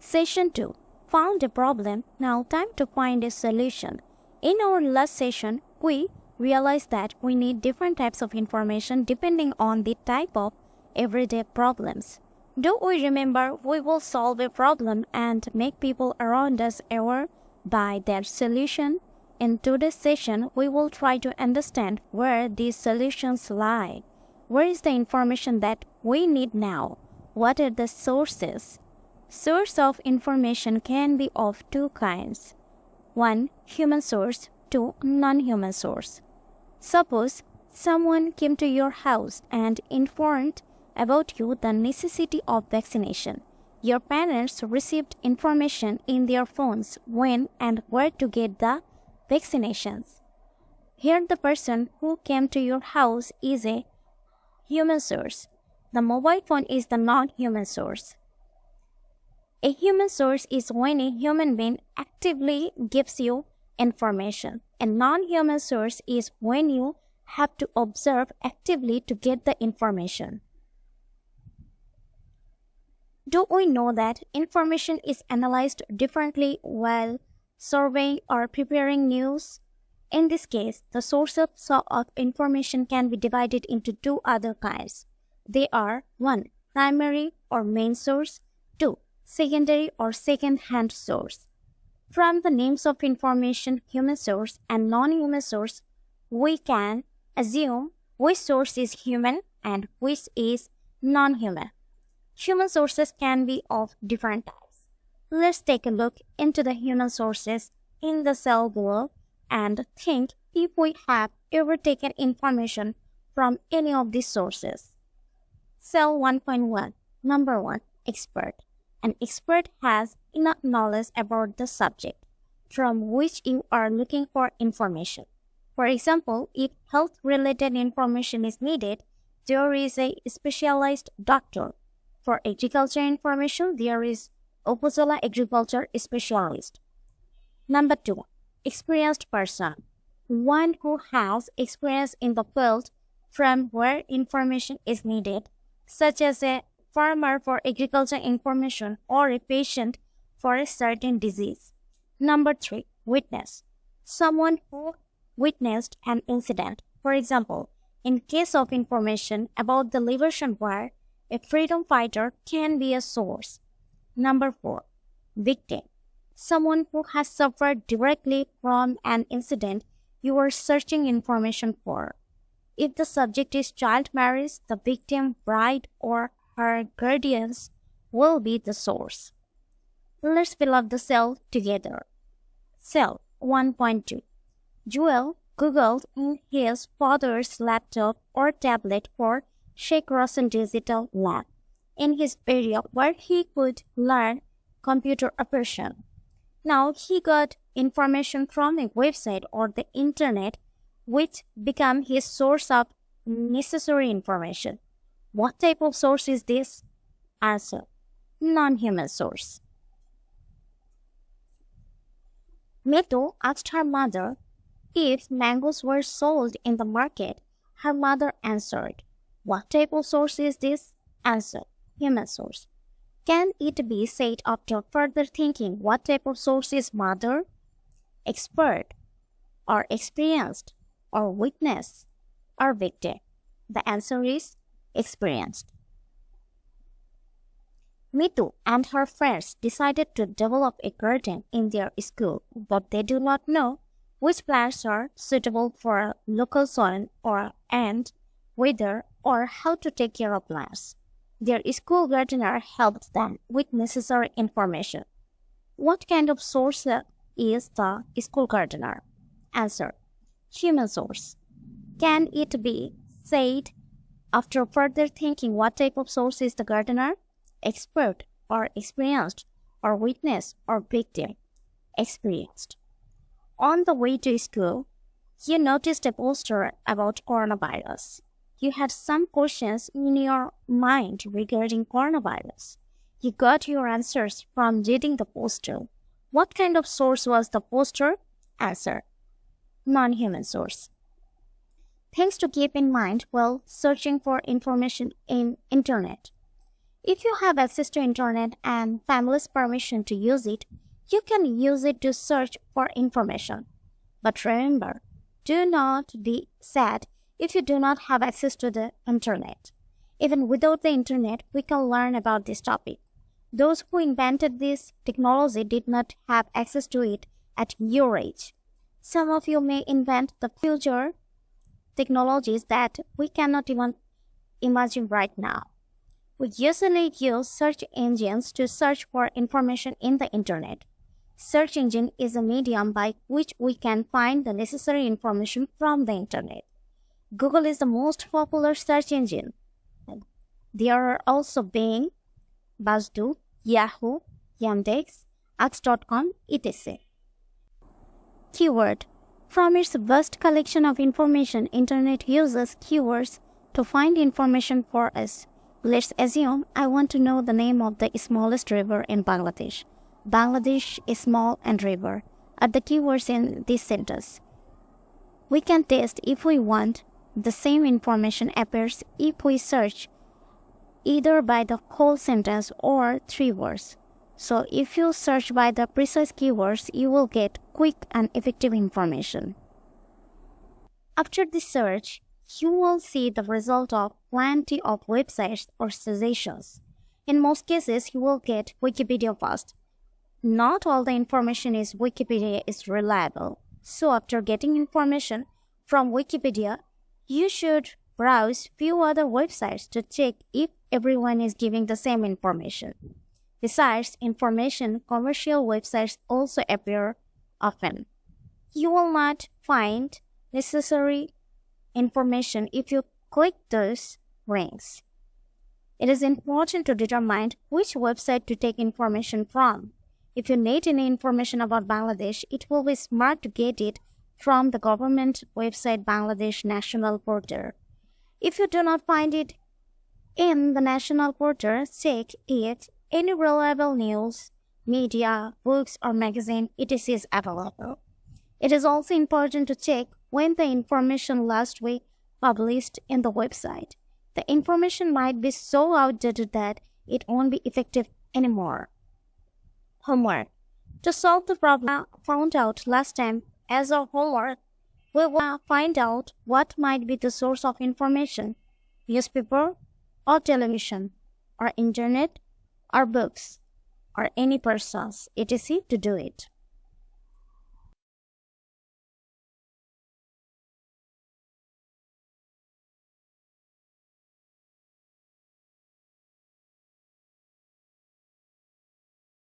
Session 2. Found a problem, now time to find a solution. In our last session, we realized that we need different types of information depending on the type of everyday problems. Do we remember we will solve a problem and make people around us aware by their solution? In today's session, we will try to understand where these solutions lie. Where is the information that we need now? What are the sources? Source of information can be of two kinds. 1. Human source. 2. Non-human source. Suppose someone came to your house and informed about you the necessity of vaccination. Your parents received information in their phones when and where to get the vaccinations. Here the person who came to your house is a human source. The mobile phone is the non-human source. A human source is when a human being actively gives you information. A non-human source is when you have to observe actively to get the information. Do we know that information is analyzed differently while surveying or preparing news? In this case, the sources of information can be divided into two other kinds. They are 1. Primary or main source. 2. Secondary or second-hand source. From the names of information, human source and non-human source, we can assume which source is human and which is non-human. Human sources can be of different types. Let's take a look into the human sources in the cell below and think if we have ever taken information from any of these sources. Cell 1.1. Number 1. Expert. An expert has enough knowledge about the subject from which you are looking for information. For example, if health-related information is needed, there is a specialized doctor. For agriculture information, there is Upazila agriculture specialist. Number 2. Experienced person. One who has experience in the field from where information is needed, such as a farmer for agriculture information or a patient for a certain disease. Number 3. Witness. Someone who witnessed an incident. For example, in case of information about the Liberation War, a freedom fighter can be a source. Number 4. Victim. Someone who has suffered directly from an incident you are searching information for. If the subject is child marriage, the victim, bride, or her guardians will be the source. Let's fill up the cell together. Cell 1.2. Joel Googled in his father's laptop or tablet for Sheikh Rosen Digital Lab in his area where he could learn computer operation. Now he got information from a website or the internet which became his source of necessary information. What type of source is this? Answer. Non-human source. Mitu asked her mother if mangoes were sold in the market. Her mother answered. What type of source is this? Answer. Human source. Can it be said after further thinking what type of source is mother? Expert or experienced or witness or victim? The answer is experienced. Mitu and her friends decided to develop a garden in their school, but they do not know which plants are suitable for local soil and weather or how to take care of plants. Their school gardener helped them with necessary information. What kind of source is the school gardener? Answer. Human source. Can it be said after further thinking what type of source is the gardener? Expert or experienced or witness or victim? Experienced. On the way to school, you noticed a poster about coronavirus. You had some questions in your mind regarding coronavirus. You got your answers from reading the poster. What kind of source was the poster? Answer. Non-human source. Things to keep in mind while searching for information in internet. If you have access to internet and family's permission to use it, you can use it to search for information. But remember, do not be sad if you do not have access to the internet. Even without the internet, we can learn about this topic. Those who invented this technology did not have access to it at your age. Some of you may invent the future technologies that we cannot even imagine right now. We usually use search engines to search for information in the internet. Search engine is a medium by which we can find the necessary information from the internet. Google is the most popular search engine. There are also Bing, Baidu, Yahoo, Yandex, Ask.com, etc. Keyword. From its vast collection of information, internet uses keywords to find information for us. Let's assume I want to know the name of the smallest river in Bangladesh. Bangladesh is small and river are the keywords in this sentence. We can test if we want the same information appears if we search either by the whole sentence or 3 words. So if you search by the precise keywords, you will get quick and effective information. After the search, you will see the result of plenty of websites or suggestions. In most cases, you will get Wikipedia first. Not all the information in Wikipedia is reliable. So after getting information from Wikipedia, you should browse few other websites to check if everyone is giving the same information. Besides information, commercial websites also appear often. You will not find necessary information if you click those links. It is important to determine which website to take information from. If you need any information about Bangladesh, it will be smart to get it from the government website Bangladesh National Portal. If you do not find it in the National Portal, check it. Any reliable news, media, books or magazine, etc. is available. It is also important to check when the information last week published in the website. The information might be so outdated that it won't be effective anymore. Homework. To solve the problem found out last time as a homework, we will find out what might be the source of information, newspaper or television or internet or books or any persons, etc. to do it.